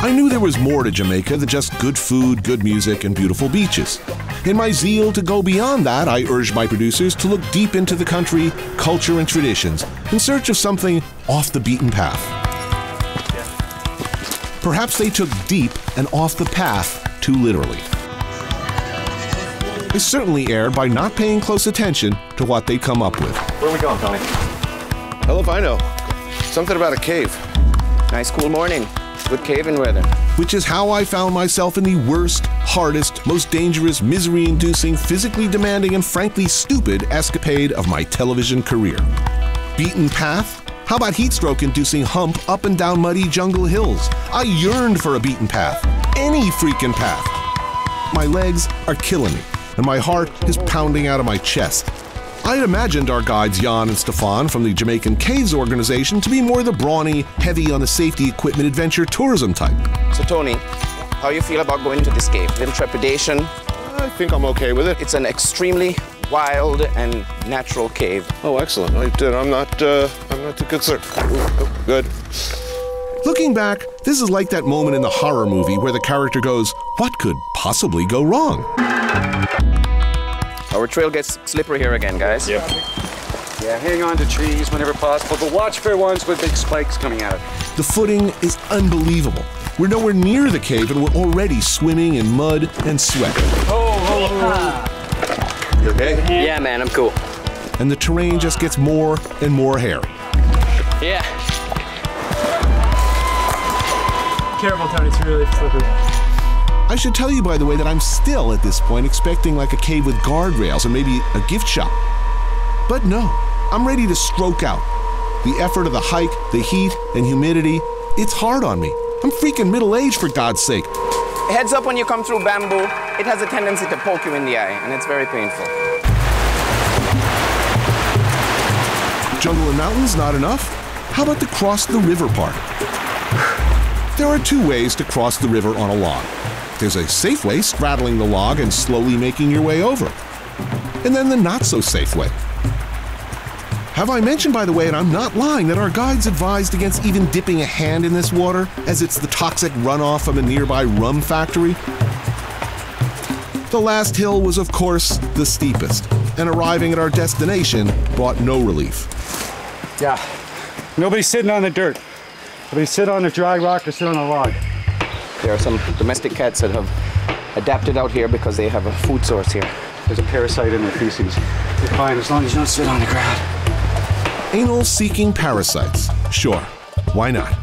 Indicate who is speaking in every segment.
Speaker 1: I knew there was more to Jamaica than just good food, good music, and beautiful beaches. In my zeal to go beyond that, I urged my producers to look deep into the country, culture, and traditions in search of something off the beaten path. Perhaps they took deep and off the path too literally. They certainly erred by not paying close attention to what they'd come up with.
Speaker 2: Where are we going, Tony?
Speaker 3: Hell if I know. Something about a cave. Nice cool morning. Good caving weather.
Speaker 1: Which is how I found myself in the worst, hardest, most dangerous, misery-inducing, physically demanding, and frankly stupid escapade of my television career. Beaten path? How about heatstroke-inducing hump up and down muddy jungle hills? I yearned for a beaten path. Any freaking path. My legs are killing me, and my heart is pounding out of my chest. I had imagined our guides Jan and Stefan from the Jamaican Caves organization to be more the brawny, heavy on the safety equipment adventure tourism type.
Speaker 3: So Tony, how you feel about going to this cave? Little trepidation?
Speaker 2: I think I'm okay with it.
Speaker 3: It's an extremely wild and natural cave.
Speaker 2: Oh, excellent. I'm not too concerned. Good.
Speaker 1: Looking back, this is like that moment in the horror movie where the character goes, "What could possibly go wrong?"
Speaker 3: Our trail gets slippery here again, guys.
Speaker 4: Yeah, hang on to trees whenever possible, but watch for ones with big spikes coming out of it.
Speaker 1: The footing is unbelievable. We're nowhere near the cave and we're already swimming in mud and sweat.
Speaker 2: You okay?
Speaker 3: Yeah, man, I'm cool.
Speaker 1: And the terrain just gets more and more hairy.
Speaker 3: Yeah.
Speaker 5: Careful, Tony, it's really slippery.
Speaker 1: I should tell you, by the way, that I'm still at this point expecting like a cave with guardrails and maybe a gift shop. But no, I'm ready to stroke out. The effort of the hike, the heat and humidity, it's hard on me. I'm freaking middle-aged, for God's sake.
Speaker 3: Heads up when you come through bamboo. It has a tendency to poke you in the eye, and it's very painful.
Speaker 1: Jungle and mountains, not enough? How about the cross the river part? There are two ways to cross the river on a log. There's a safe way, straddling the log and slowly making your way over. And then the not-so-safe way. Have I mentioned, by the way, and I'm not lying, that our guides advised against even dipping a hand in this water, as it's the toxic runoff from a nearby rum factory? The last hill was, of course, the steepest, and arriving at our destination brought no relief.
Speaker 4: Yeah, nobody's sitting on the dirt. Nobody's sit on the dry rock or sit on a log.
Speaker 3: There are some domestic cats that have adapted out here because they have a food source here.
Speaker 4: There's a parasite in their feces. You're fine as long as you don't sit on the ground.
Speaker 1: Anal-seeking parasites. Sure, why not?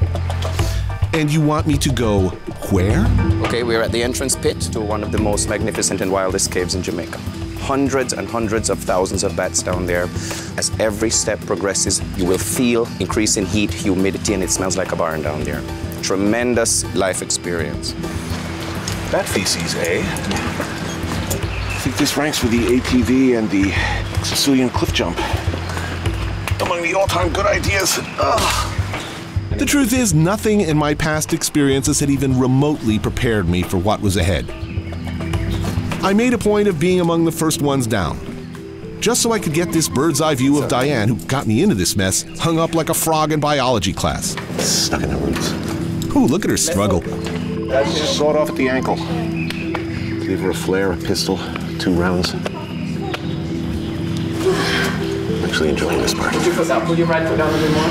Speaker 1: And you want me to go where?
Speaker 3: Okay, we're at the entrance pit to one of the most magnificent and wildest caves in Jamaica. Hundreds and hundreds of thousands of bats down there. As every step progresses, you will feel increasing heat, humidity, and it smells like a barn down there. Tremendous life experience.
Speaker 2: Bat feces, eh? I think this ranks with the ATV and the Sicilian cliff jump among the all-time good ideas. Ugh.
Speaker 1: The truth is, nothing in my past experiences had even remotely prepared me for what was ahead. I made a point of being among the first ones down, just so I could get this bird's-eye view of Diane, who got me into this mess, hung up like a frog in biology class.
Speaker 2: Stuck in the roots.
Speaker 1: Ooh, look at her struggle.
Speaker 2: Just sawed off at the ankle. Gave her a flare, a pistol, 2 rounds. I'm actually enjoying this part.
Speaker 3: Put your foot down. Put your right foot down a bit more.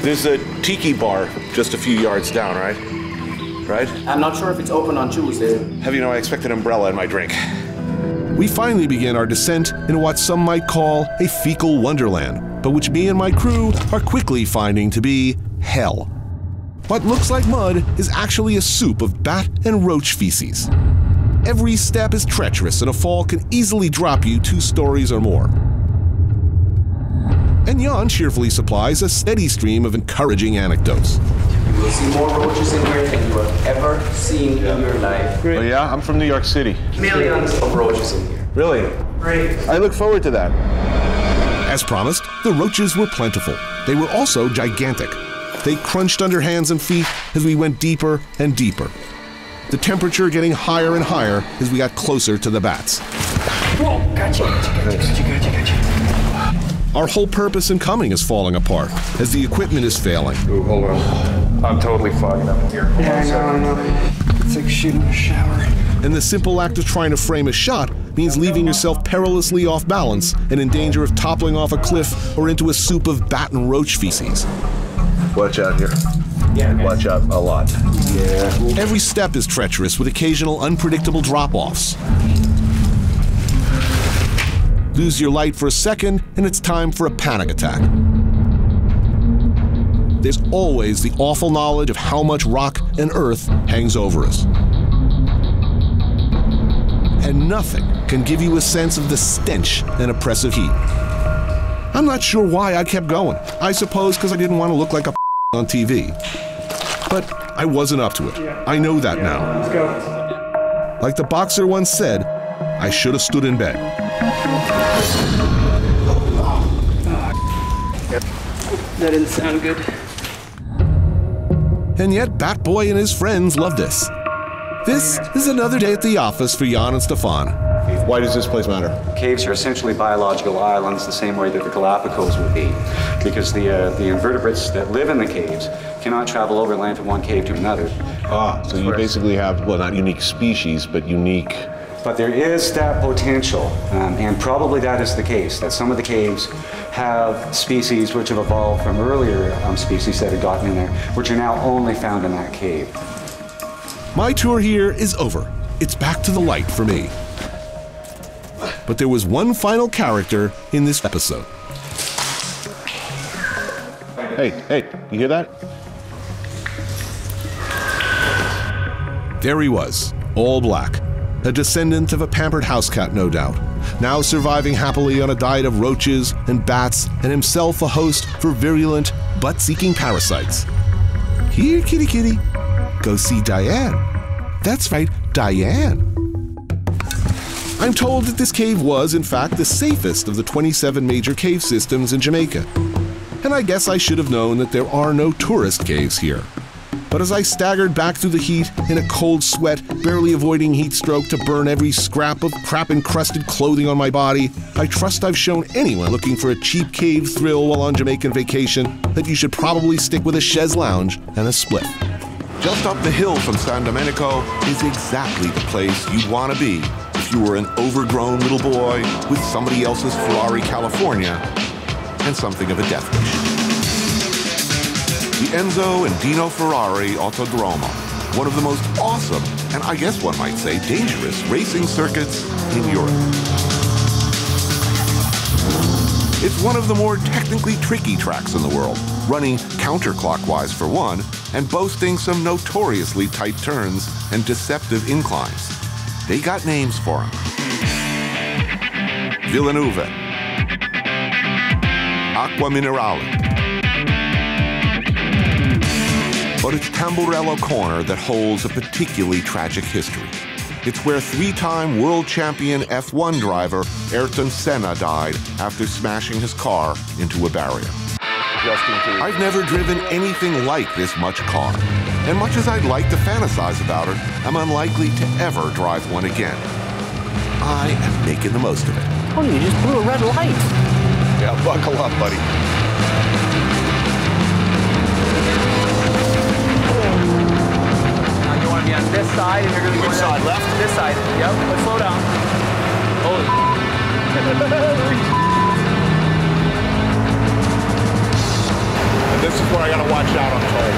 Speaker 2: There's a tiki bar just a few yards down, right? Right?
Speaker 3: I'm not sure if it's open on Tuesday.
Speaker 2: Have you know, I expect an umbrella in my drink.
Speaker 1: We finally begin our descent into what some might call a fecal wonderland, but which me and my crew are quickly finding to be hell. What looks like mud is actually a soup of bat and roach feces. Every step is treacherous and a fall can easily drop you 2 stories or more. And Jan cheerfully supplies a steady stream of encouraging anecdotes.
Speaker 3: You will see more roaches in here than you have ever seen in your life.
Speaker 2: Oh yeah? I'm from New York City.
Speaker 3: Millions of roaches in here.
Speaker 2: Really?
Speaker 3: Great.
Speaker 2: I look forward to that.
Speaker 1: As promised, the roaches were plentiful. They were also gigantic. They crunched under hands and feet as we went deeper and deeper. The temperature getting higher and higher as we got closer to the bats.
Speaker 3: Whoa, gotcha.
Speaker 1: Our whole purpose in coming is falling apart, as the equipment is failing.
Speaker 4: Ooh, hold on. I'm totally fogging up here.
Speaker 5: Yeah, I know. It's like shooting a shower.
Speaker 1: And the simple act of trying to frame a shot means leaving yourself perilously off balance and in danger of toppling off a cliff or into a soup of bat and roach feces.
Speaker 2: Watch out here. Yeah. Watch out a lot. Yeah.
Speaker 1: Every step is treacherous with occasional unpredictable drop-offs. Lose your light for a second and it's time for a panic attack. There's always the awful knowledge of how much rock and earth hangs over us. And nothing can give you a sense of the stench and oppressive heat. I'm not sure why I kept going. I suppose because I didn't want to look like a on TV. But I wasn't up to it. I know that now.
Speaker 5: Let's go.
Speaker 1: Like the boxer once said, I should have stood in bed.
Speaker 5: That didn't sound good.
Speaker 1: And yet Bat Boy and his friends loved this. This is another day at the office for Jan and Stefan.
Speaker 2: Why does this place matter?
Speaker 6: Caves are essentially biological islands the same way that the Galapagos would be, because the invertebrates that live in the caves cannot travel overland from one cave to another.
Speaker 2: Ah, so you basically have, well, not unique species, but unique...
Speaker 6: But there is that potential, and probably that is the case, that some of the caves have species which have evolved from earlier species that had gotten in there, which are now only found in that cave.
Speaker 1: My tour here is over. It's back to the light for me. But there was one final character in this episode.
Speaker 2: Hey, you hear that?
Speaker 1: There he was, all black. A descendant of a pampered house cat, no doubt. Now surviving happily on a diet of roaches and bats, and himself a host for virulent, butt-seeking parasites. Here, kitty kitty, go see Diane. That's right, Diane. I'm told that this cave was, in fact, the safest of the 27 major cave systems in Jamaica. And I guess I should have known that there are no tourist caves here. But as I staggered back through the heat in a cold sweat, barely avoiding heat stroke to burn every scrap of crap-encrusted clothing on my body, I trust I've shown anyone looking for a cheap cave thrill while on Jamaican vacation that you should probably stick with a chaise lounge and a spliff. Just up the hill from San Domenico is exactly the place you'd want to be if you were an overgrown little boy with somebody else's Ferrari California and something of a death wish. The Enzo and Dino Ferrari Autodromo, one of the most awesome, and I guess one might say dangerous, racing circuits in Europe. It's one of the more technically tricky tracks in the world, running counterclockwise for one, and boasting some notoriously tight turns and deceptive inclines. They got names for them. Villeneuve, Acqua Minerale. But it's Tamburello Corner that holds a particularly tragic history. It's where three-time world champion F1 driver Ayrton Senna died after smashing his car into a barrier. I've never driven anything like this much car, and much as I'd like to fantasize about it, I'm unlikely to ever drive one again. I am making the most of it.
Speaker 5: Oh, you just blew a red light.
Speaker 2: Yeah, buckle up, buddy.
Speaker 5: Be on this side, and you're going to go
Speaker 2: Which side, left?
Speaker 5: This side. Yep. Let's slow down. Hold it.
Speaker 2: And this is where I gotta watch out, I'm told.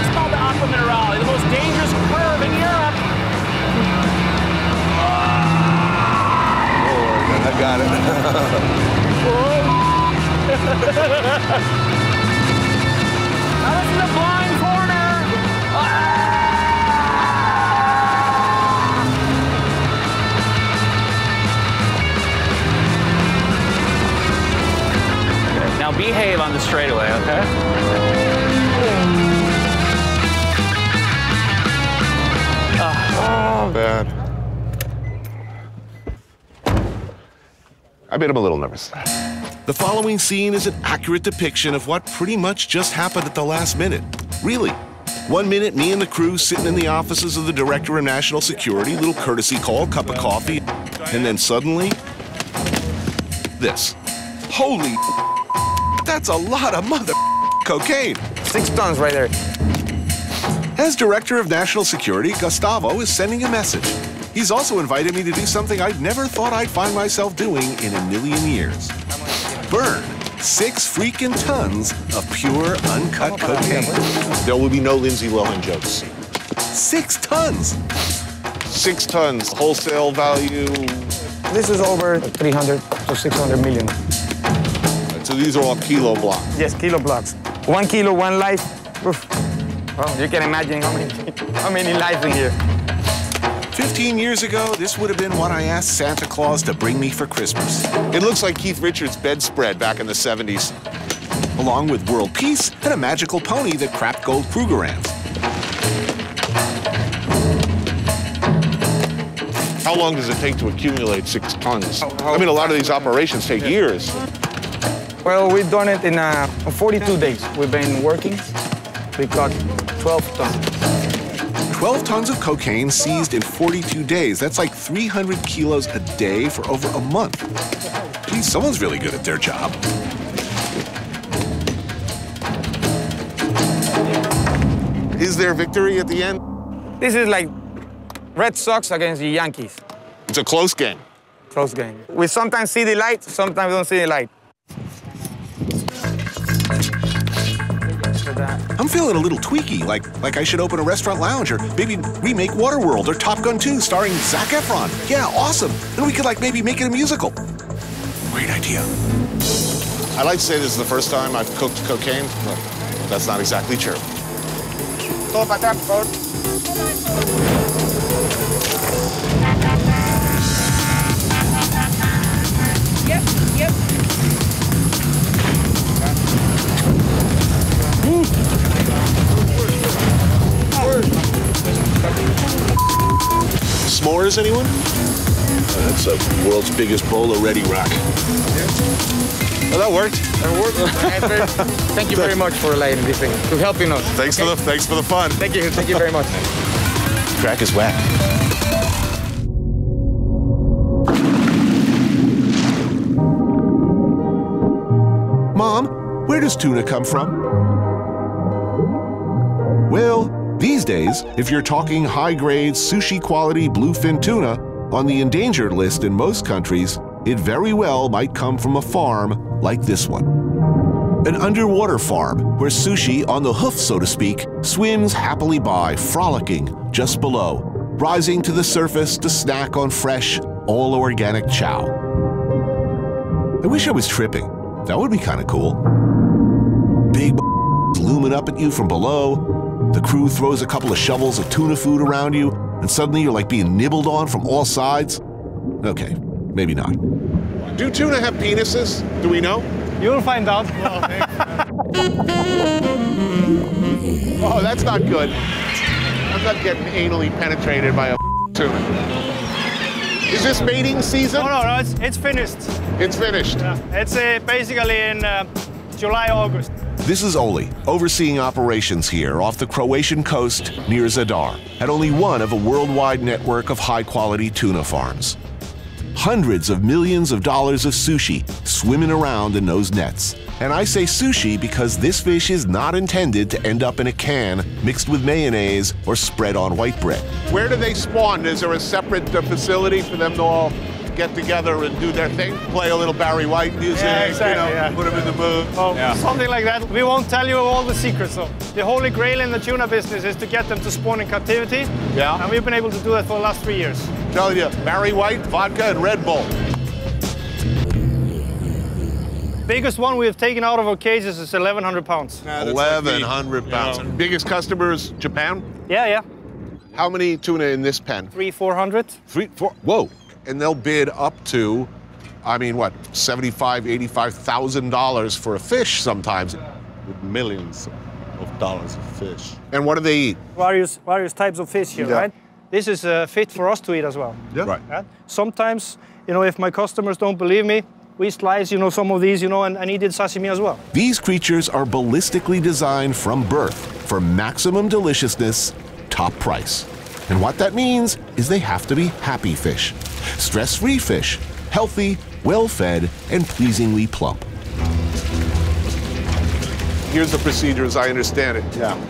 Speaker 5: It's called the Aqua Minerale, the most dangerous curve in Europe.
Speaker 2: Oh, I got it.
Speaker 5: Now this is a blind corner. Okay, now behave on the straightaway, okay?
Speaker 2: Oh, bad. I made him a little nervous.
Speaker 1: The following scene is an accurate depiction of what pretty much just happened at the last minute. Really, 1 minute, me and the crew sitting in the offices of the Director of National Security, little courtesy call, cup of coffee, and then suddenly, this. Holy, that's a lot of mother cocaine.
Speaker 3: 6 tons right there.
Speaker 1: As Director of National Security, Gustavo is sending a message. He's also invited me to do something I'd never thought I'd find myself doing in a million years. Burn 6 freaking tons of pure, uncut cocaine.
Speaker 2: There will be no Lindsay Lohan jokes.
Speaker 1: 6 tons!
Speaker 2: 6 tons, wholesale value.
Speaker 3: This is over 300 to 600 million.
Speaker 2: So these are all kilo blocks.
Speaker 3: Yes, kilo blocks. 1 kilo, 1 life. Oof. Well, you can imagine how many lives in here.
Speaker 1: 15 years ago, this would have been what I asked Santa Claus to bring me for Christmas.
Speaker 2: It looks like Keith Richards' bedspread back in the 70s.
Speaker 1: Along with world peace and a magical pony that crapped gold Krugerrands.
Speaker 2: How long does it take to accumulate 6 tons? I mean, a lot of these operations take years.
Speaker 3: Well, we've done it in 42 days. We've been working. We got 12 tons.
Speaker 1: 12 tons of cocaine seized in 42 days. That's like 300 kilos a day for over a month. Geez, someone's really good at their job.
Speaker 2: Is there victory at the end?
Speaker 3: This is like Red Sox against the Yankees.
Speaker 2: It's a close game.
Speaker 3: Close game. We sometimes see the light, sometimes we don't see the light.
Speaker 1: I'm feeling a little tweaky, like I should open a restaurant lounge or maybe remake Waterworld or Top Gun 2 starring Zac Efron. Yeah, awesome. And we could maybe make it a musical. Great idea.
Speaker 2: I'd like to say this is the first time I've cooked cocaine, but that's not exactly true.
Speaker 5: Yep.
Speaker 2: S'mores, anyone?
Speaker 1: That's the world's biggest bowl of Ready Rock.
Speaker 2: Oh, that worked.
Speaker 3: Thank you very much for lighting this thing, to helping us.
Speaker 2: Thanks for the fun.
Speaker 3: Thank you very much.
Speaker 1: Crack is whack. Mom, where does tuna come from? Well, these days, if you're talking high-grade, sushi-quality bluefin tuna, on the endangered list in most countries, it very well might come from a farm like this one. An underwater farm where sushi, on the hoof so to speak, swims happily by, frolicking just below, rising to the surface to snack on fresh, all-organic chow. I wish I was tripping. That would be kind of cool. Big looming up at you from below. The crew throws a couple of shovels of tuna food around you, and suddenly you're like being nibbled on from all sides. Okay, maybe not.
Speaker 2: Do tuna have penises? Do we know?
Speaker 5: You'll find out.
Speaker 2: Oh, that's not good. I'm not getting anally penetrated by a tuna. Is this mating season?
Speaker 5: No, it's finished.
Speaker 2: It's finished.
Speaker 5: Yeah. It's basically in July, August.
Speaker 1: This is Oli, overseeing operations here off the Croatian coast near Zadar, at only one of a worldwide network of high-quality tuna farms. Hundreds of millions of dollars of sushi swimming around in those nets. And I say sushi because this fish is not intended to end up in a can mixed with mayonnaise or spread on white bread.
Speaker 2: Where do they spawn? Is there a separate facility for them to all get together and do their thing? Play a little Barry White music,
Speaker 5: Yeah, exactly,
Speaker 2: you know,
Speaker 5: yeah.
Speaker 2: put them in the mood.
Speaker 5: Oh, something like that. We won't tell you all the secrets, though. The holy grail in the tuna business is to get them to spawn in captivity.
Speaker 2: Yeah.
Speaker 5: And we've been able to do that for the last 3 years.
Speaker 2: Telling you, Barry White, vodka, and Red Bull.
Speaker 5: Biggest one we've taken out of our cages is 1,100 pounds.
Speaker 2: 1,100 pounds. Biggest customers, Japan?
Speaker 5: Yeah.
Speaker 2: How many tuna in this pen?
Speaker 5: 300-400.
Speaker 2: 3, 4, whoa. And they'll bid up to, I mean, what, $75,000, $85,000 for a fish sometimes.
Speaker 7: With millions of dollars of fish.
Speaker 2: And what do they eat?
Speaker 5: Various types of fish here, right? This is fit for us to eat as well.
Speaker 2: Yeah. Right.
Speaker 5: Yeah? Sometimes, if my customers don't believe me, we slice, some of these, and eat it sashimi as well.
Speaker 1: These creatures are ballistically designed from birth For maximum deliciousness, top price. And what that means is they have to be happy fish. Stress-free fish, healthy, well-fed, and pleasingly plump.
Speaker 2: Here's the procedure as I understand it.
Speaker 7: Yeah.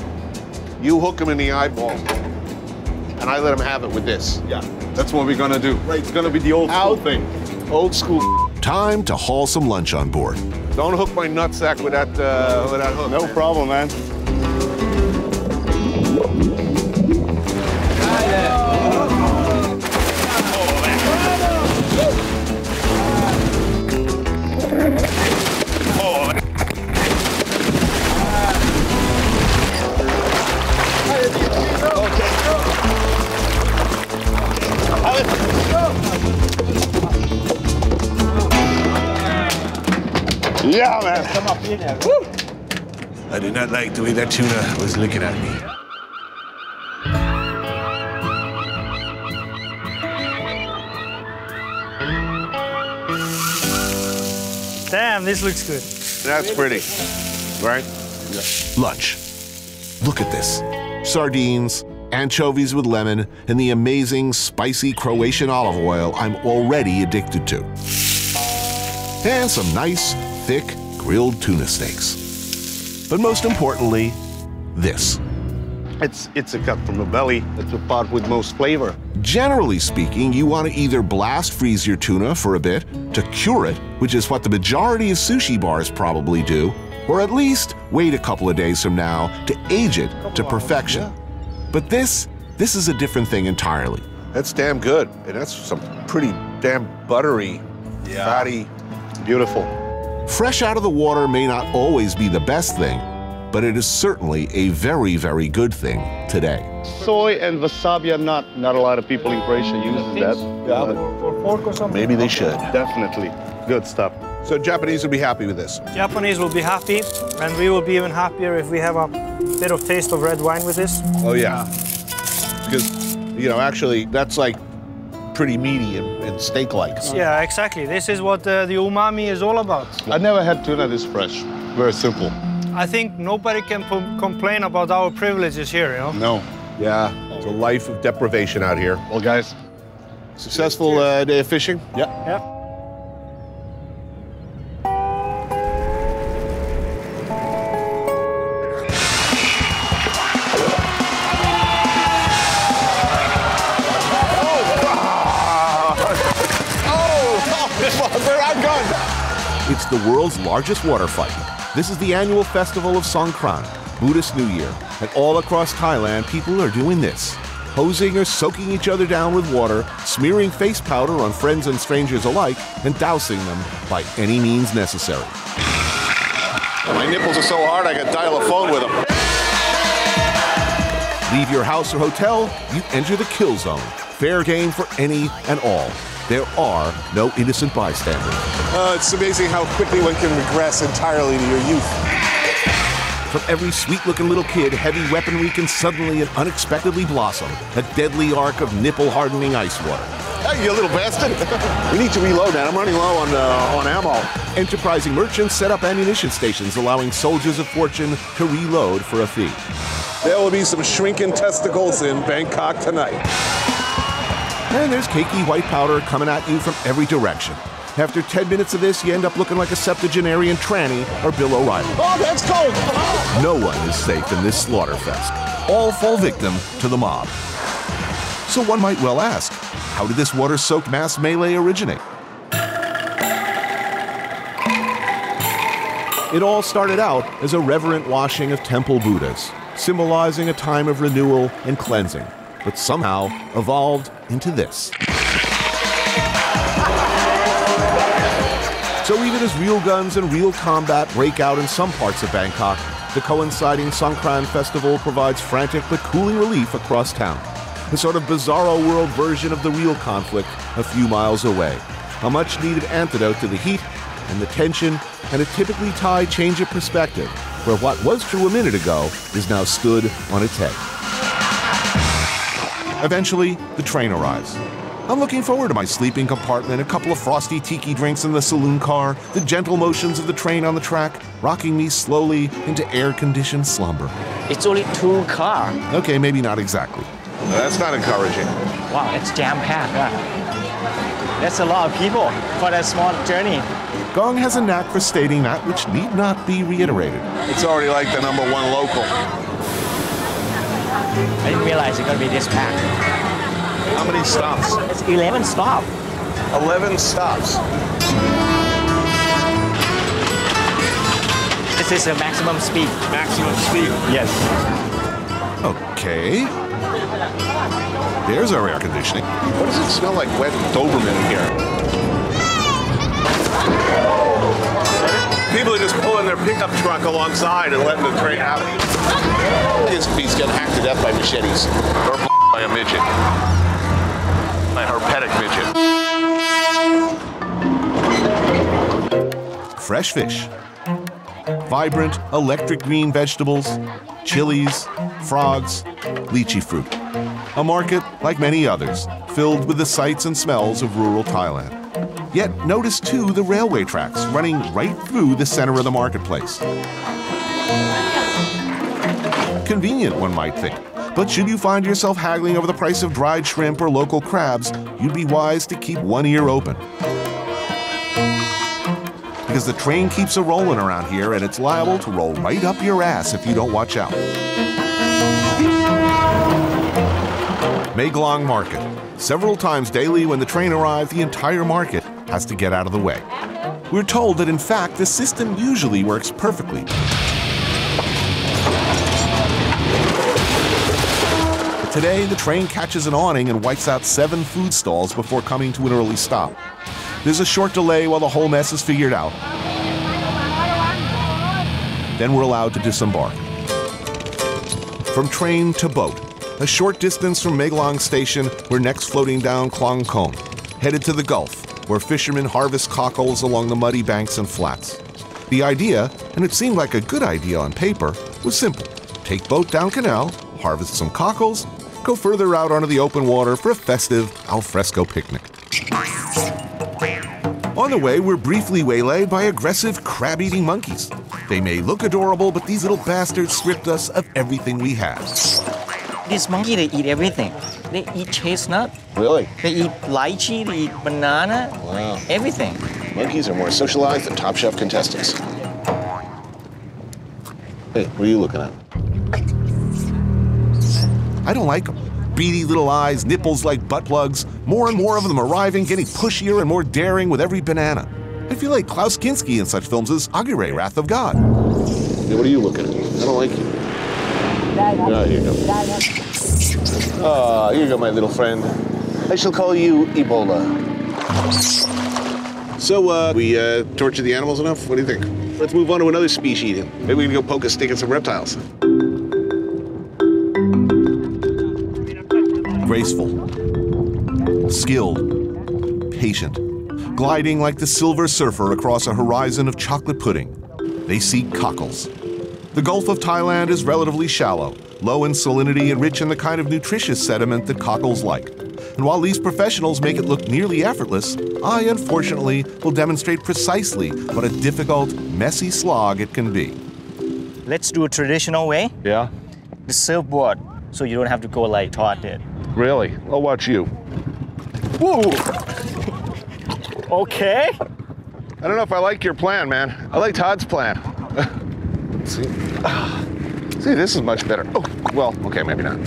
Speaker 2: You hook them in the eyeball, and I let them have it with this.
Speaker 7: Yeah. That's what we're gonna do. Right. It's gonna be the old school thing.
Speaker 2: Old school.
Speaker 1: Time to haul some lunch on board.
Speaker 2: Don't hook my nutsack with that hook.
Speaker 7: No problem, man. Yeah, man. Come up here now. Woo.
Speaker 2: I did not like the way that tuna was looking at me.
Speaker 5: Damn, this looks good.
Speaker 2: That's pretty, right?
Speaker 1: Lunch. Look at this. Sardines, anchovies with lemon, and the amazing spicy Croatian olive oil I'm already addicted to. And some nice, thick, grilled tuna steaks. But most importantly, this.
Speaker 2: It's a cut from the belly. It's the part with most flavor.
Speaker 1: Generally speaking, you want to either blast freeze your tuna for a bit to cure it, which is what the majority of sushi bars probably do, or at least wait a couple of days from now to age it to perfection. But this is a different thing entirely.
Speaker 2: That's damn good. And that's some pretty damn buttery, fatty, beautiful.
Speaker 1: Fresh out of the water may not always be the best thing, but it is certainly a very, very good thing today.
Speaker 7: Soy and wasabi are not a lot of people in Croatia use that. Yeah, but
Speaker 5: For pork or something?
Speaker 2: Maybe they should.
Speaker 7: definitely good stuff.
Speaker 2: So Japanese will be happy with this.
Speaker 5: Japanese will be happy, and we will be even happier if we have a bit of taste of red wine with this.
Speaker 2: Oh yeah. Because, you know, actually that's like pretty meaty and steak-like.
Speaker 5: Yeah, exactly. This is what the umami is all about.
Speaker 7: I never had tuna this fresh. Very simple.
Speaker 5: I think nobody can complain about our privileges here, you know?
Speaker 7: No.
Speaker 2: Yeah, it's a life of deprivation out here.
Speaker 7: Well, guys.
Speaker 2: Successful day of fishing?
Speaker 7: Yeah.
Speaker 5: Yeah.
Speaker 1: It's the world's largest water fight. This is the annual festival of Songkran, Buddhist New Year, and all across Thailand, people are doing this. Hosing or soaking each other down with water, smearing face powder on friends and strangers alike, and dousing them by any means necessary.
Speaker 2: My nipples are so hard I could dial a phone with them.
Speaker 1: Leave your house or hotel, you enter the kill zone. Fair game for any and all. There are no innocent bystanders.
Speaker 2: It's amazing how quickly one can regress entirely to your youth.
Speaker 1: From every sweet-looking little kid, heavy weaponry can suddenly and unexpectedly blossom. A deadly arc of nipple-hardening ice water.
Speaker 2: Hey, you little bastard! We need to reload, man. I'm running low on ammo.
Speaker 1: Enterprising merchants set up ammunition stations, allowing soldiers of fortune to reload for a fee.
Speaker 2: There will be some shrinking testicles in Bangkok tonight.
Speaker 1: And there's cakey white powder coming at you from every direction. After 10 minutes of this, you end up looking like a septuagenarian tranny or Bill O'Reilly.
Speaker 2: Oh, that's cold!
Speaker 1: No one is safe in this slaughterfest. All fall victim to the mob. So one might well ask, how did this water-soaked mass melee originate? It all started out as a reverent washing of temple Buddhas, symbolizing a time of renewal and cleansing, but somehow evolved into this. So even as real guns and real combat break out in some parts of Bangkok, the coinciding Songkran festival provides frantic but cooling relief across town. A sort of bizarro world version of the real conflict a few miles away. A much-needed antidote to the heat and the tension and a typically Thai change of perspective, where what was true a minute ago is now stood on its head. Eventually, the train arrives. I'm looking forward to my sleeping compartment, a couple of frosty tiki drinks in the saloon car, the gentle motions of the train on the track, rocking me slowly into air-conditioned slumber.
Speaker 8: It's only 2 cars.
Speaker 1: Okay, maybe not exactly.
Speaker 2: That's not encouraging.
Speaker 8: Wow, it's jam-packed. That's a lot of people for that small journey.
Speaker 1: Gong has a knack for stating that which need not be reiterated.
Speaker 2: It's already like the #1 local.
Speaker 8: I didn't realize it's going to be this packed.
Speaker 2: How many stops?
Speaker 8: It's 11 stops.
Speaker 2: 11 stops.
Speaker 8: This is the maximum speed.
Speaker 2: Maximum speed.
Speaker 8: Yes.
Speaker 1: Okay. There's our air conditioning.
Speaker 2: What does it smell like wet Doberman in here? People are just pulling their pickup truck alongside and letting the train out. His feet's getting hacked to death by machetes. Or by a midget. A herpetic midget.
Speaker 1: Fresh fish. Vibrant, electric green vegetables, chilies, frogs, lychee fruit. A market, like many others, filled with the sights and smells of rural Thailand. Yet notice too the railway tracks running right through the center of the marketplace. Convenient, one might think, but should you find yourself haggling over the price of dried shrimp or local crabs, you'd be wise to keep one ear open. Because the train keeps a rolling around here and it's liable to roll right up your ass if you don't watch out. Maeglong Market. Several times daily when the train arrives, the entire market has to get out of the way. We're told that in fact the system usually works perfectly. But today the train catches an awning and wipes out 7 food stalls before coming to an early stop. There's a short delay while the whole mess is figured out. Then we're allowed to disembark. From train to boat. A short distance from Maeglong Station, we're next floating down Klong Kon, headed to the Gulf, where fishermen harvest cockles along the muddy banks and flats. The idea, and it seemed like a good idea on paper, was simple. Take boat down canal, harvest some cockles, go further out onto the open water for a festive alfresco picnic. On the way, we're briefly waylaid by aggressive crab-eating monkeys. They may look adorable, but these little bastards stripped us of everything we had.
Speaker 8: These monkeys, they eat everything. They eat chestnut.
Speaker 2: Really?
Speaker 8: They eat lychee, they eat banana.
Speaker 2: Wow.
Speaker 8: Everything.
Speaker 2: Monkeys are more socialized than Top Chef contestants. Hey, what are you looking at?
Speaker 1: I don't like them. Beady little eyes, nipples like butt plugs. More and more of them arriving, getting pushier and more daring with every banana. I feel like Klaus Kinski in such films as Aguirre, Wrath of God.
Speaker 2: Hey, what are you looking at? I don't like you. Ah, here you go. Ah, here you go, my little friend. I shall call you Ebola. So, we tortured the animals enough? What do you think? Let's move on to another species. Maybe we can go poke a stick at some reptiles.
Speaker 1: Graceful, skilled, patient, gliding like the silver surfer across a horizon of chocolate pudding. They seek cockles. The Gulf of Thailand is relatively shallow, low in salinity and rich in the kind of nutritious sediment that cockles like. And while these professionals make it look nearly effortless, I, unfortunately, will demonstrate precisely what a difficult, messy slog it can be.
Speaker 8: Let's do a traditional way.
Speaker 2: Yeah?
Speaker 8: The surfboard, so you don't have to go like Todd did.
Speaker 2: Really? I'll watch you.
Speaker 8: Whoa! Okay.
Speaker 2: I don't know if I like your plan, man. I like Todd's plan. See? See, this is much better. Oh, well, okay, maybe not.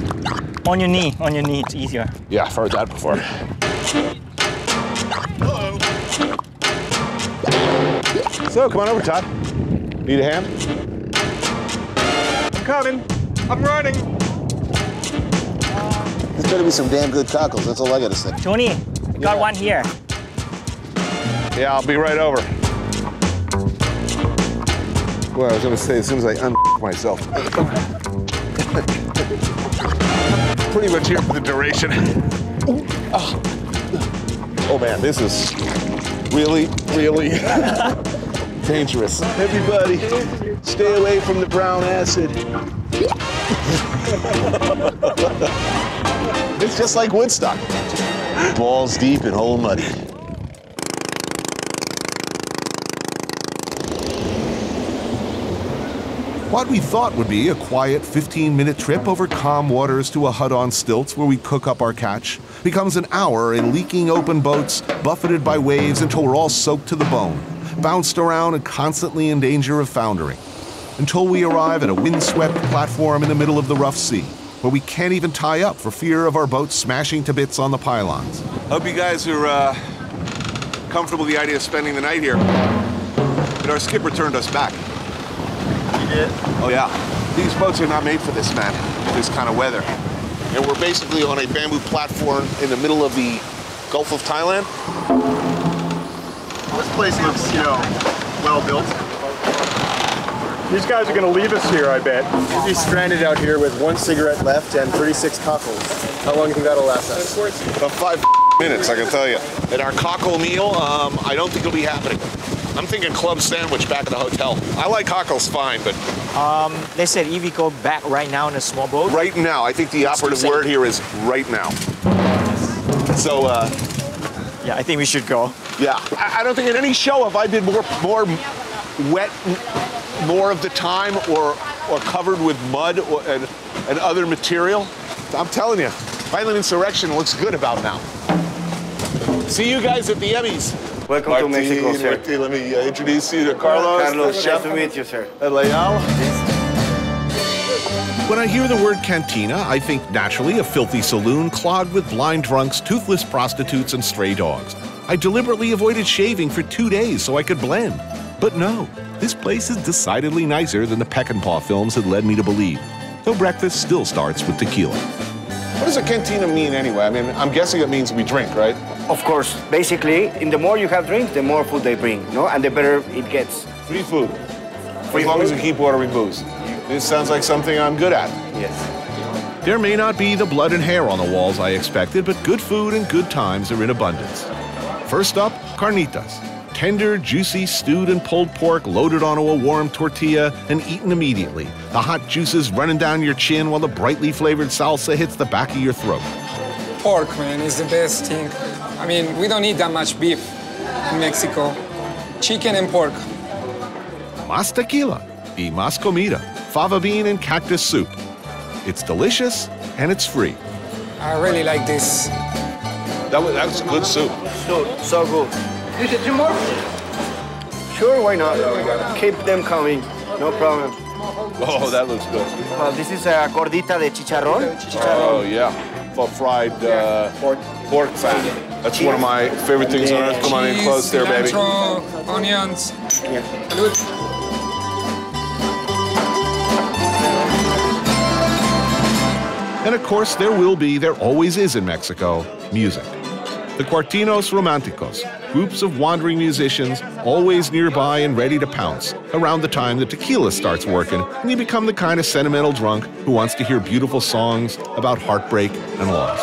Speaker 8: On your knee, it's easier.
Speaker 2: Yeah, I've heard that before. Hello. So, come on over, Todd. Need a hand?
Speaker 4: I'm coming. I'm running.
Speaker 2: There's better be some damn good cockles. That's all I gotta say.
Speaker 8: Tony, got one here.
Speaker 2: Yeah, I'll be right over. Well, I was gonna say, as soon as I myself. Pretty much here for the duration. Oh man, this is really, really dangerous. Everybody, stay away from the brown acid. It's just like Woodstock. Balls deep and hole muddy.
Speaker 1: What we thought would be a quiet 15-minute trip over calm waters to a hut on stilts where we cook up our catch becomes an hour in leaking open boats, buffeted by waves until we're all soaked to the bone, bounced around and constantly in danger of foundering, until we arrive at a windswept platform in the middle of the rough sea, where we can't even tie up for fear of our boat smashing to bits on the pylons.
Speaker 2: Hope you guys are comfortable with the idea of spending the night here. But our skipper turned us back.
Speaker 7: You did?
Speaker 2: Oh yeah. These boats are not made for this, man. This kind of weather. And we're basically on a bamboo platform in the middle of the Gulf of Thailand.
Speaker 7: This place looks, you know, well built.
Speaker 5: These guys are going to leave us here, I bet.
Speaker 7: We'll be stranded out here with 1 cigarette left and 36 cockles. How long do you think that'll last us?
Speaker 2: About 5 minutes, I can tell you. And our cockle meal, I don't think it'll be happening. I'm thinking club sandwich back at the hotel. I like cockles fine, but...
Speaker 8: They said if we go back right now in a small boat.
Speaker 2: Right now, I think the operative word here is right now. So,
Speaker 8: yeah, I think we should go.
Speaker 2: Yeah, I don't think in any show have I been more wet more of the time or covered with mud and other material. I'm telling you, Violent Insurrection looks good about now. See you guys at the Emmys.
Speaker 7: Welcome
Speaker 2: Martin,
Speaker 7: to Mexico, sir.
Speaker 2: Martin, let me introduce you to Carlos.
Speaker 7: Carlos, nice to meet you, sir.
Speaker 2: Leal.
Speaker 1: When I hear the word cantina, I think naturally a filthy saloon clogged with blind drunks, toothless prostitutes, and stray dogs. I deliberately avoided shaving for 2 days so I could blend. But no, this place is decidedly nicer than the Peckinpah films had led me to believe. Though breakfast still starts with tequila.
Speaker 2: What does a cantina mean anyway? I mean, I'm guessing it means we drink, right?
Speaker 9: Of course. Basically, the more you have drinks, the more food they bring, no? And the better it gets.
Speaker 2: Free food. As long as you keep ordering booze. This sounds like something I'm good at.
Speaker 9: Yes.
Speaker 1: There may not be the blood and hair on the walls I expected, but good food and good times are in abundance. First up, carnitas. Tender, juicy, stewed and pulled pork loaded onto a warm tortilla and eaten immediately. The hot juices running down your chin while the brightly flavored salsa hits the back of your throat.
Speaker 10: Pork, man, is the best thing. I mean, we don't eat that much beef in Mexico. Chicken and pork.
Speaker 1: Más tequila y más comida. Fava bean and cactus soup. It's delicious and it's free.
Speaker 10: I really like this.
Speaker 2: That was good soup.
Speaker 9: So good. You should do more? Sure, why not? Keep them coming, no problem.
Speaker 2: Oh, that looks good.
Speaker 9: This is a gordita de chicharrón.
Speaker 2: Oh, yeah. For fried pork fat. That's one of my favorite things on earth. Come on in close there, baby.
Speaker 10: Cilantro, onions.
Speaker 9: Yeah.
Speaker 10: Good.
Speaker 1: And of course, there always is in Mexico, music. The Cuartinos Románticos, groups of wandering musicians, always nearby and ready to pounce, around the time the tequila starts working, and you become the kind of sentimental drunk who wants to hear beautiful songs about heartbreak and loss.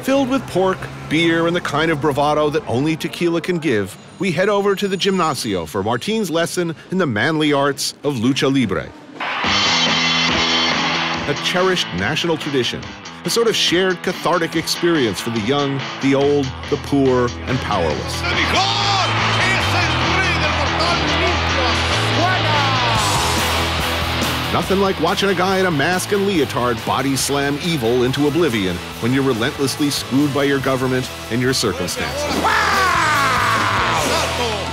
Speaker 1: Filled with pork, beer, and the kind of bravado that only tequila can give, we head over to the gimnasio for Martin's lesson in the manly arts of Lucha Libra. A cherished national tradition, a sort of shared cathartic experience for the young, the old, the poor, and powerless. Nothing like watching a guy in a mask and leotard body slam evil into oblivion when you're relentlessly screwed by your government and your circumstances.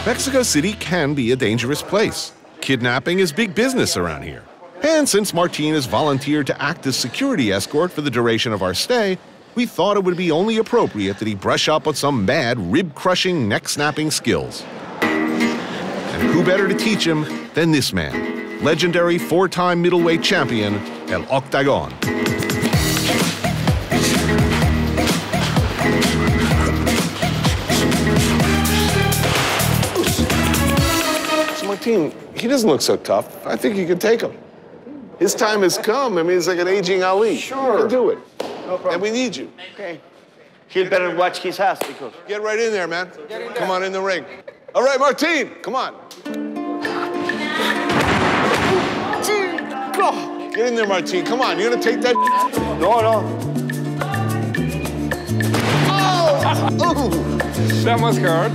Speaker 1: Mexico City can be a dangerous place. Kidnapping is big business around here. And since Martin has volunteered to act as security escort for the duration of our stay, we thought it would be only appropriate that he brush up on some mad, rib-crushing, neck-snapping skills. And who better to teach him than this man? Legendary 4-time middleweight champion, El Octagon.
Speaker 2: Martin, he doesn't look so tough. I think you can take him. His time has come. I mean, he's like an aging Ali.
Speaker 9: Sure.
Speaker 2: You can do it.
Speaker 9: No problem.
Speaker 2: And we need you.
Speaker 9: Okay. He'd better watch his house because...
Speaker 2: Get right in there, man. Come on in the ring. All right, Martin, come on. Get in there, Martin. Come on, you gonna take that?
Speaker 9: No.
Speaker 2: Oh!
Speaker 10: That must hurt.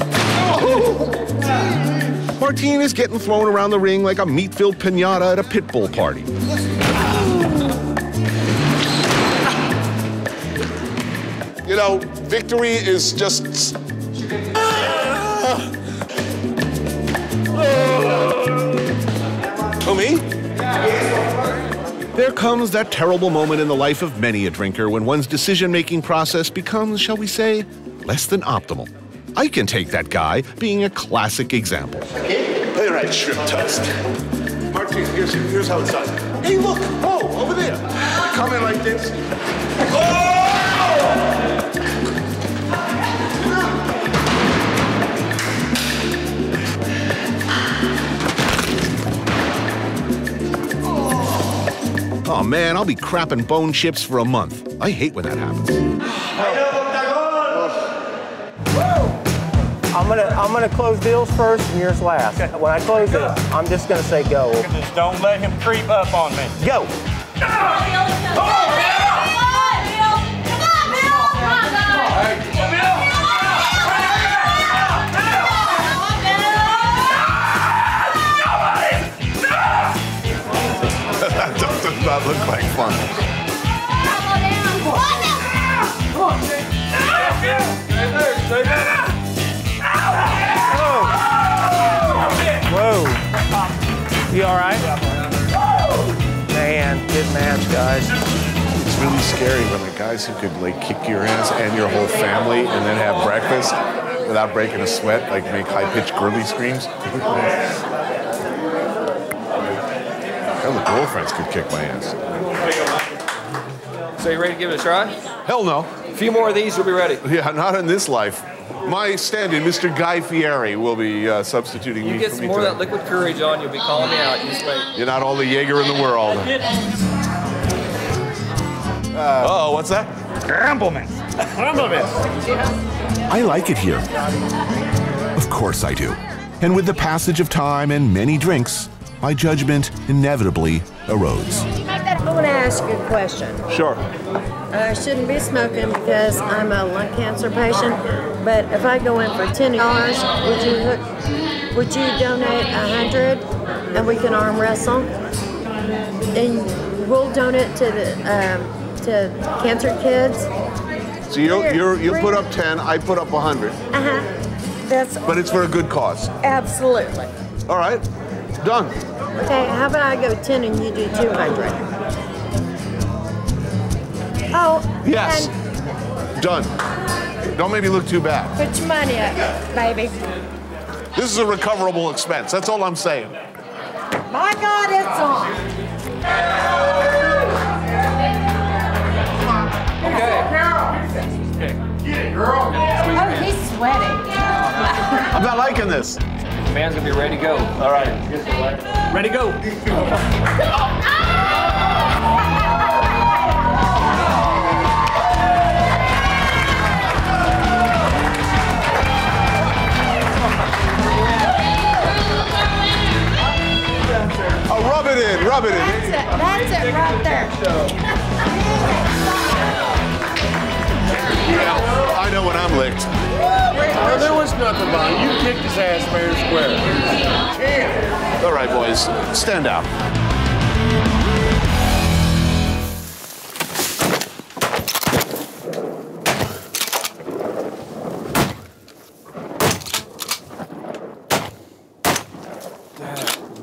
Speaker 1: Martin is getting thrown around the ring like a meat-filled piñata at a pit bull party.
Speaker 2: You know, victory is just... Oh, me?
Speaker 1: There comes that terrible moment in the life of many a drinker when one's decision-making process becomes, shall we say, less than optimal. I can take that guy being a classic example.
Speaker 2: All right, shrimp toast. Martin, here's how it's done. Hey, look! Oh, over there. Come in like this. Oh!
Speaker 1: Oh man, I'll be crapping bone chips for a month. I hate when that happens.
Speaker 11: I'm gonna close deals first and yours last. Okay. When I close it, I'm just gonna say go.
Speaker 5: Just don't let him creep up on me.
Speaker 11: Go.
Speaker 2: That does not look like fun.
Speaker 11: Whoa. You all right? Man, good match, guys.
Speaker 2: It's really scary when the guys who could like kick your ass and your whole family and then have breakfast without breaking a sweat, like make high-pitched girly screams. Hell, the girlfriends could kick my ass.
Speaker 12: So you ready to give it a try?
Speaker 2: Hell no.
Speaker 12: A few more of these, you'll be ready.
Speaker 2: Yeah, not in this life. My stand-in, Mr. Guy Fieri, will be substituting me.
Speaker 12: You get some more of that liquid courage on, you'll be calling me out. You just wait.
Speaker 2: You're not all the Jaeger in the world. Uh-oh, what's that?
Speaker 5: Rumblements.
Speaker 1: I like it here. Of course I do. And with the passage of time and many drinks, my judgment inevitably erodes.
Speaker 13: I want to ask you a question.
Speaker 2: Sure.
Speaker 13: I shouldn't be smoking because I'm a lung cancer patient, but if I go in for $10, would you donate 100 and we can arm wrestle? And we'll donate to the to cancer kids.
Speaker 2: So you put up 10, I put up 100. But it's for a good cause.
Speaker 13: Absolutely.
Speaker 2: All right, done.
Speaker 13: Okay, how about I go 10 and you do 200? Oh.
Speaker 2: Yes. Done. Don't make me look too bad.
Speaker 13: Put your money up, baby.
Speaker 2: This is a recoverable expense. That's all I'm saying.
Speaker 13: My God, it's on.
Speaker 12: Okay.
Speaker 13: Get it, girl. Oh, he's sweating.
Speaker 2: I'm not liking this.
Speaker 12: The man's gonna be ready to go.
Speaker 2: All right.
Speaker 12: Ready to go.
Speaker 2: Oh, rub it in, rub it in.
Speaker 13: That's it right there.
Speaker 2: Yeah, I know when I'm licked.
Speaker 9: No, there was nothing about it. You kicked his ass fair and square. Damn.
Speaker 2: All right, boys, stand out.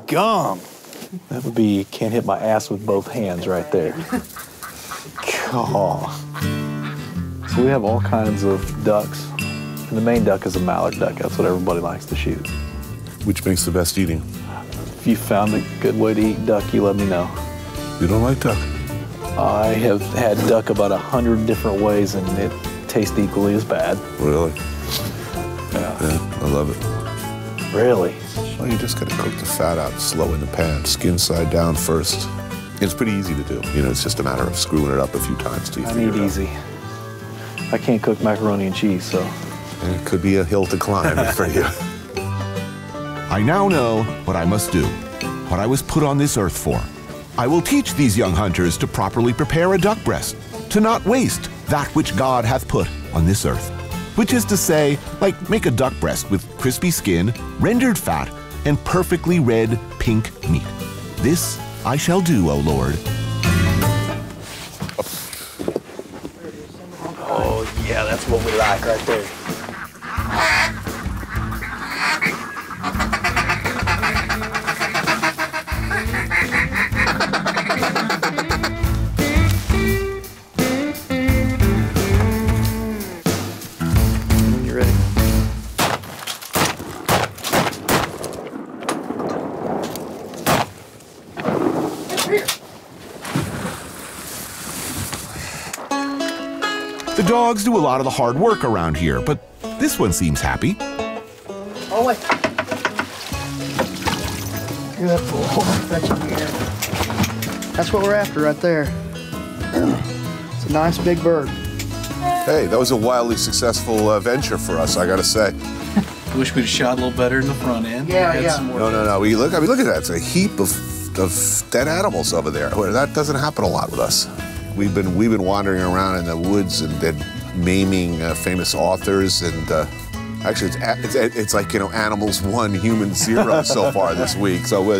Speaker 14: Gum. That would be can't hit my ass with both hands right there. God. So we have all kinds of ducks. And the main duck is a mallard duck. That's what everybody likes to shoot.
Speaker 2: Which makes the best eating?
Speaker 14: If you found a good way to eat duck, you let me know.
Speaker 2: You don't like duck?
Speaker 14: I have had duck about 100 different ways and it tastes equally as bad.
Speaker 2: Really?
Speaker 14: Yeah.
Speaker 2: Yeah, I love it.
Speaker 14: Really?
Speaker 2: Well, you just gotta cook the fat out slow in the pan, skin side down first. It's pretty easy to do. You know, it's just a matter of screwing it up a few times till you figure it out.
Speaker 14: I need easy. I can't cook macaroni and cheese, so.
Speaker 2: And it could be a hill to climb for you.
Speaker 1: I now know what I must do, what I was put on this earth for. I will teach these young hunters to properly prepare a duck breast, to not waste that which God hath put on this earth. Which is to say, like make a duck breast with crispy skin, rendered fat, and perfectly red, pink meat. This I shall do, O Lord.
Speaker 14: Oh, yeah, that's what we like right there.
Speaker 1: The dogs do a lot of the hard work around here, but this one seems happy.
Speaker 11: Oh, wait. Good boy. That's what we're after right there. It's a nice big bird.
Speaker 2: Hey, that was a wildly successful venture for us, I gotta say.
Speaker 15: Wish we'd shot a little better in the front end.
Speaker 11: Yeah.
Speaker 2: No. Look at that. It's a heap of dead animals over there. That doesn't happen a lot with us. We've been wandering around in the woods and been maiming famous authors, and actually it's like, you know, animals 1, humans 0 so far this week. So we're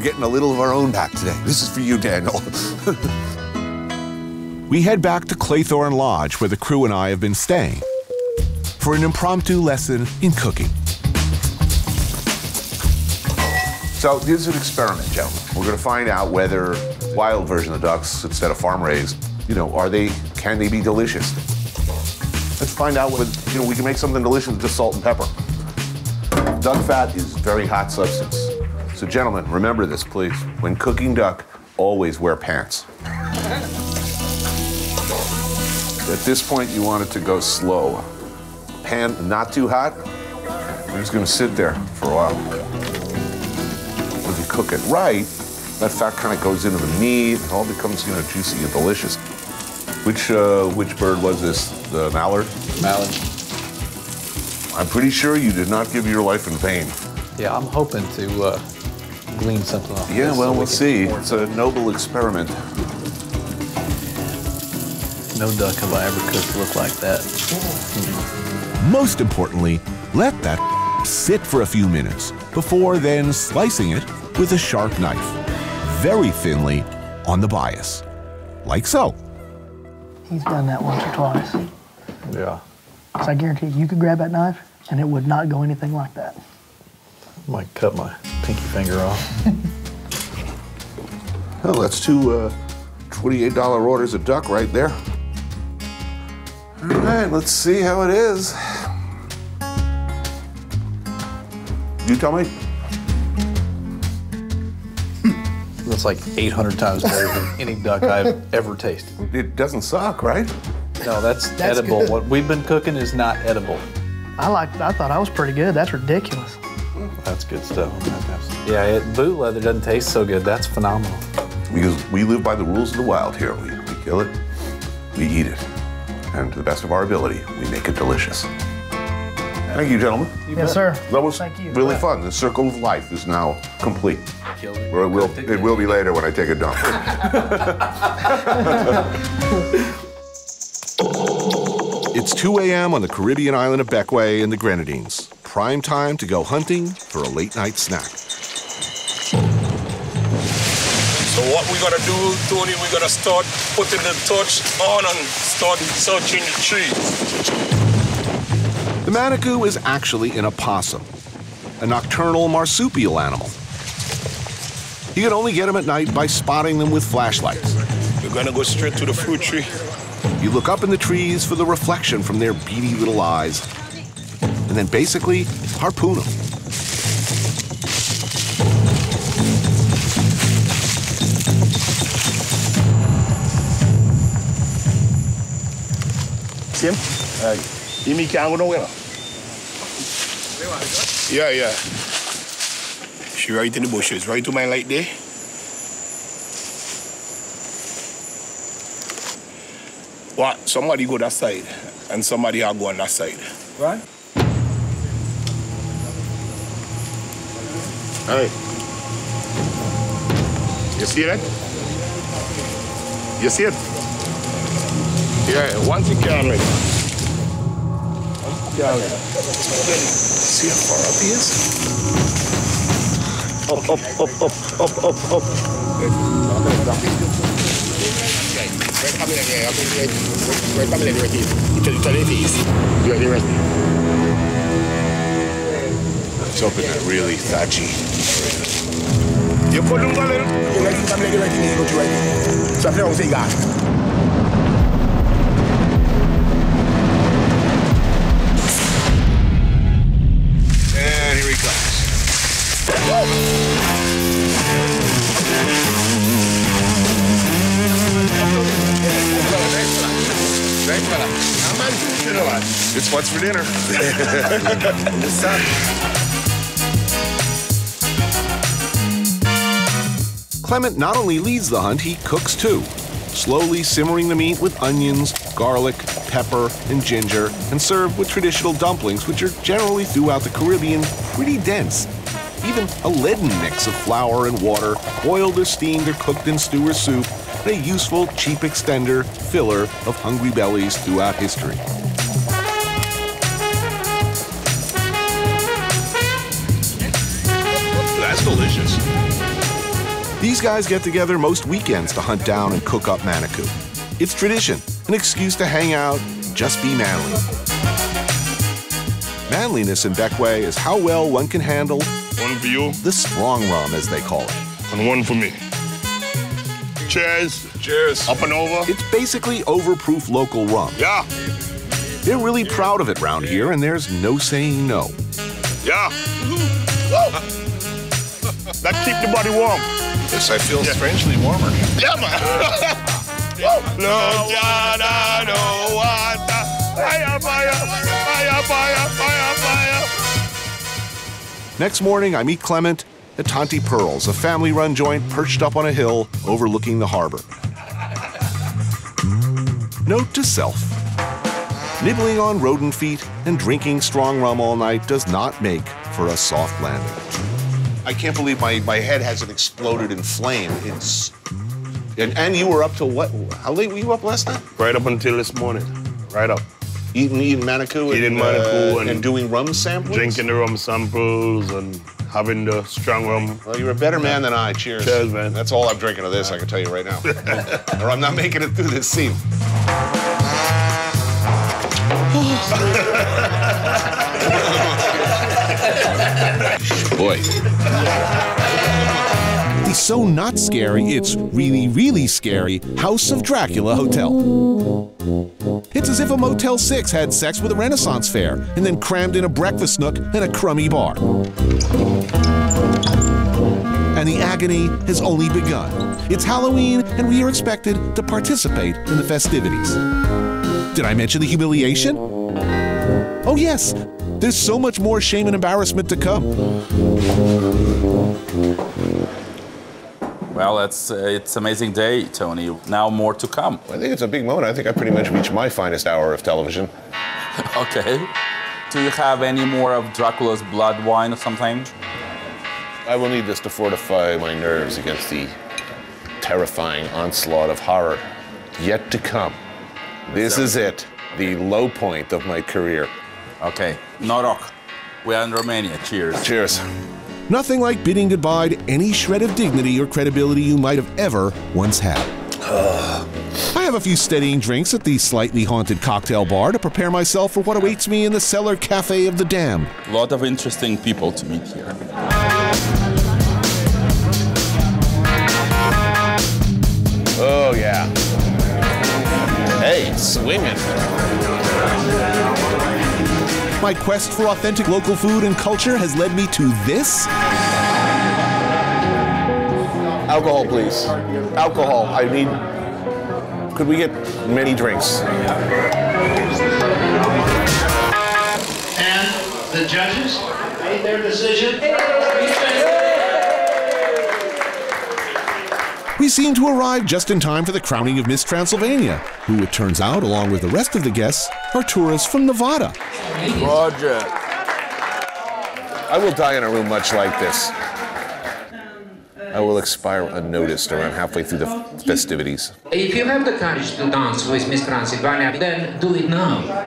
Speaker 2: getting a little of our own back today. This is for you, Daniel.
Speaker 1: We head back to Claythorne Lodge, where the crew and I have been staying, for an impromptu lesson in cooking.
Speaker 2: So this is an experiment, gentlemen. We're going to find out whether wild version of ducks instead of farm raised, you know, can they be delicious? Let's find out whether, you know, we can make something delicious with just salt and pepper. Duck fat is very hot substance. So gentlemen, remember this, please. When cooking duck, always wear pants. At this point, you want it to go slow. Pan not too hot. We're just going to sit there for a while. If you cook it right, that fat kind of goes into the meat. It all becomes, you know, juicy and delicious. Which bird was this? The mallard?
Speaker 15: Mallard.
Speaker 2: I'm pretty sure you did not give your life in vain.
Speaker 14: Yeah, I'm hoping to glean something off.
Speaker 2: Yeah, well, we'll see. It's a noble experiment.
Speaker 14: No duck have I ever cooked look like that.
Speaker 1: Most importantly, let that sit for a few minutes before then slicing it with a sharp knife, very thinly on the bias, like so.
Speaker 11: He's done that once or twice.
Speaker 14: Yeah.
Speaker 11: So I guarantee you could grab that knife and it would not go anything like that.
Speaker 14: I might cut my pinky finger off.
Speaker 2: Well, that's two $28 orders of duck right there. All right, let's see how it is. You tell me.
Speaker 14: That's like 800 times better than any duck I've ever tasted.
Speaker 2: It doesn't suck, right?
Speaker 14: No, that's edible.
Speaker 11: Good.
Speaker 14: What we've been cooking is not edible.
Speaker 11: I thought I was pretty good. That's ridiculous.
Speaker 14: That's good stuff. Yeah, boot leather doesn't taste so good. That's phenomenal.
Speaker 2: Because we live by the rules of the wild here. We kill it, we eat it, and to the best of our ability, we make it delicious. Thank you, gentlemen.
Speaker 11: Yes, sir.
Speaker 2: That was
Speaker 11: Thank you.
Speaker 2: really fun. The circle of life is now complete. It will be later when I take a dump.
Speaker 1: It's 2 a.m. on the Caribbean island of Bequia in the Grenadines. Prime time to go hunting for a late night snack.
Speaker 16: So what we're gonna do, Tony, we're gonna start putting the torch on and start searching the trees.
Speaker 1: The manitou is actually an opossum, a nocturnal marsupial animal. You can only get them at night by spotting them with flashlights.
Speaker 16: We're gonna go straight to the fruit tree.
Speaker 1: You look up in the trees for the reflection from their beady little eyes, and then basically harpoon them.
Speaker 16: Sim? Imi cango no wela. Yeah. She right in the bushes, right to my light there. What? Somebody go that side, and somebody will go on that side.
Speaker 8: Right?
Speaker 16: Hey. You see that? You see it? Yeah, once you can, right? See how far up he is? Up. It's open and really thatchy. You put them a little. And here he comes. It's what's for dinner.
Speaker 1: Clement not only leads the hunt, he cooks too, slowly simmering the meat with onions, garlic, pepper, and ginger, and served with traditional dumplings, which are generally throughout the Caribbean pretty dense. Even a leaden mix of flour and water, boiled or steamed or cooked in stew or soup, and a useful, cheap extender, filler of hungry bellies throughout history.
Speaker 16: That's delicious.
Speaker 1: These guys get together most weekends to hunt down and cook up Manitou. It's tradition, an excuse to hang out, just be manly. Manliness in Bekway is how well one can handle
Speaker 16: one for you,
Speaker 1: the strong rum, as they call it.
Speaker 16: And one for me. Cheers. Cheers. Up and over.
Speaker 1: It's basically overproof local rum.
Speaker 16: Yeah.
Speaker 1: They're really proud of it round here, and there's no saying no.
Speaker 16: Yeah. That keep the body warm.
Speaker 2: Yes, I feel strangely warmer.
Speaker 16: Yeah, man. No, no water. Fire, fire, fire, fire, fire, fire.
Speaker 1: Next morning, I meet Clement at Tanti Pearls, a family-run joint perched up on a hill overlooking the harbor. Note to self: nibbling on rodent feet and drinking strong rum all night does not make for a soft landing.
Speaker 2: I can't believe my head hasn't exploded in flame. And you were up till what? How late were you up last night?
Speaker 16: Right up until this morning. Right up.
Speaker 2: Eating Manitou and doing rum samples?
Speaker 16: Drinking the rum samples and having the strong rum.
Speaker 2: Well, you're a better man than I. Cheers.
Speaker 16: Cheers, man.
Speaker 2: That's all I'm drinking of this, I can tell you right now. Or I'm not making it through this scene.
Speaker 1: Boy. The so not scary, it's really, really scary House of Dracula Hotel. It's as if a Motel 6 had sex with a Renaissance fair and then crammed in a breakfast nook and a crummy bar. And the agony has only begun. It's Halloween, and we are expected to participate in the festivities. Did I mention the humiliation? Oh yes, there's so much more shame and embarrassment to come.
Speaker 17: Well, it's amazing day, Tony. Now more to come.
Speaker 2: I think it's a big moment. I think I pretty much reached my finest hour of television.
Speaker 17: Okay. Do you have any more of Dracula's blood wine or something?
Speaker 2: I will need this to fortify my nerves against the terrifying onslaught of horror yet to come. This is it, the low point of my career.
Speaker 17: Okay, Norok. We are in Romania. Cheers.
Speaker 2: Cheers.
Speaker 1: Nothing like bidding goodbye to any shred of dignity or credibility you might have ever once had. I have a few steadying drinks at the slightly haunted cocktail bar to prepare myself for what awaits me in the cellar cafe of the damned.
Speaker 17: A lot of interesting people to meet here.
Speaker 2: Oh, yeah. Hey, swinging.
Speaker 1: My quest for authentic local food and culture has led me to this.
Speaker 2: Alcohol, please. Alcohol. I need... Could we get many drinks?
Speaker 18: And the judges made their decision.
Speaker 1: We seem to arrive just in time for the crowning of Miss Transylvania, who it turns out, along with the rest of the guests, are tourists from Nevada.
Speaker 2: Roger. I will die in a room much like this. I will expire unnoticed around halfway through the festivities.
Speaker 18: If you have the courage to dance with Miss Transylvania, then do it now.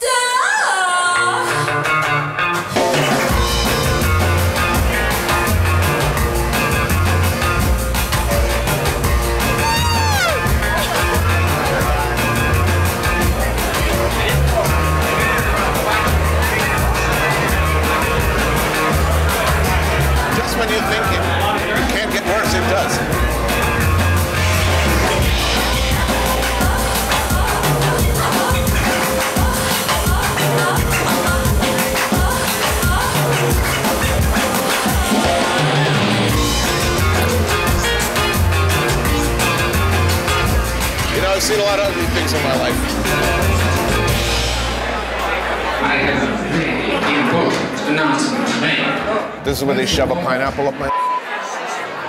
Speaker 2: Just when you think it can't get worse, it does. You know, I've seen a lot of ugly things in my life.
Speaker 18: I have a very important announcement to make.
Speaker 2: This is where they shove a pineapple up my...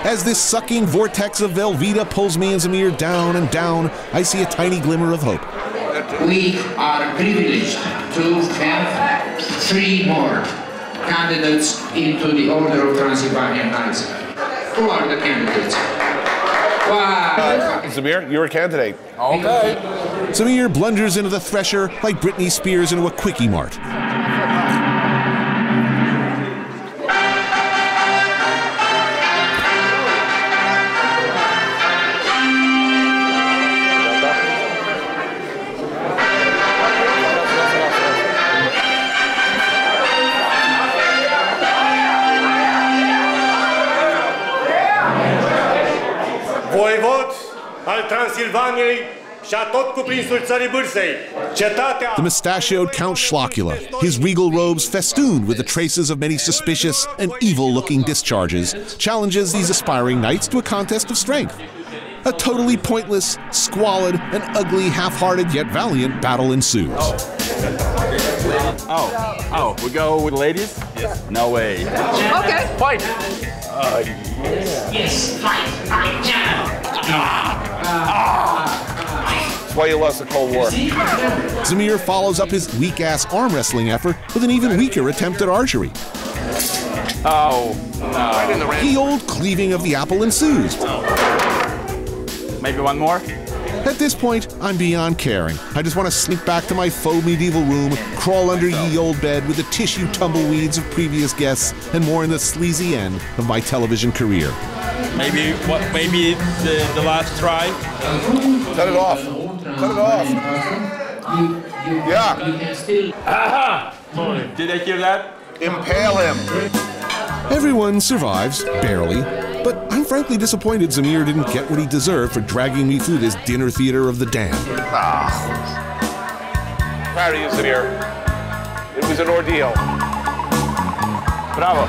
Speaker 1: As this sucking vortex of Velveeta pulls me and Zamir down and down, I see a tiny glimmer of hope.
Speaker 18: We are privileged to have 3 more candidates into the Order of Transylvania Knights. Who are the candidates? Wow.
Speaker 2: Zamir, you're a candidate.
Speaker 17: Okay.
Speaker 1: Zamir blunders into the thresher like Britney Spears into a Quickie Mart.
Speaker 19: Voivod al Transilvaniei și a tot cuprinsul țării Bârsei. Cetatea...
Speaker 1: The mustachioed Count Schlocula, his regal robes festooned with the traces of many suspicious and evil-looking discharges, challenges these aspiring knights to a contest of strength. A totally pointless, squalid, and ugly, half-hearted yet valiant battle ensues.
Speaker 17: Oh, we go with ladies? Yes. No way.
Speaker 20: Okay.
Speaker 17: Fight!
Speaker 18: Yes, fight.
Speaker 2: That's why you lost the Cold War.
Speaker 1: Zamir follows up his weak-ass arm wrestling effort with an even weaker attempt at archery.
Speaker 17: Oh, no.
Speaker 1: The old cleaving of the apple ensues.
Speaker 17: Maybe one more?
Speaker 1: At this point, I'm beyond caring. I just want to slink back to my faux medieval room, crawl under ye old bed with the tissue tumbleweeds of previous guests, and more in the sleazy end of my television career.
Speaker 21: Maybe the last try?
Speaker 2: Cut it off. Cut it off. Yeah.
Speaker 21: Aha! Did I hear that?
Speaker 2: Impale him.
Speaker 1: Everyone survives, barely. But I'm frankly disappointed Zamir didn't get what he deserved for dragging me through this dinner theater of the damned.
Speaker 2: Proud of you, Zamir. It was an ordeal.
Speaker 17: Bravo.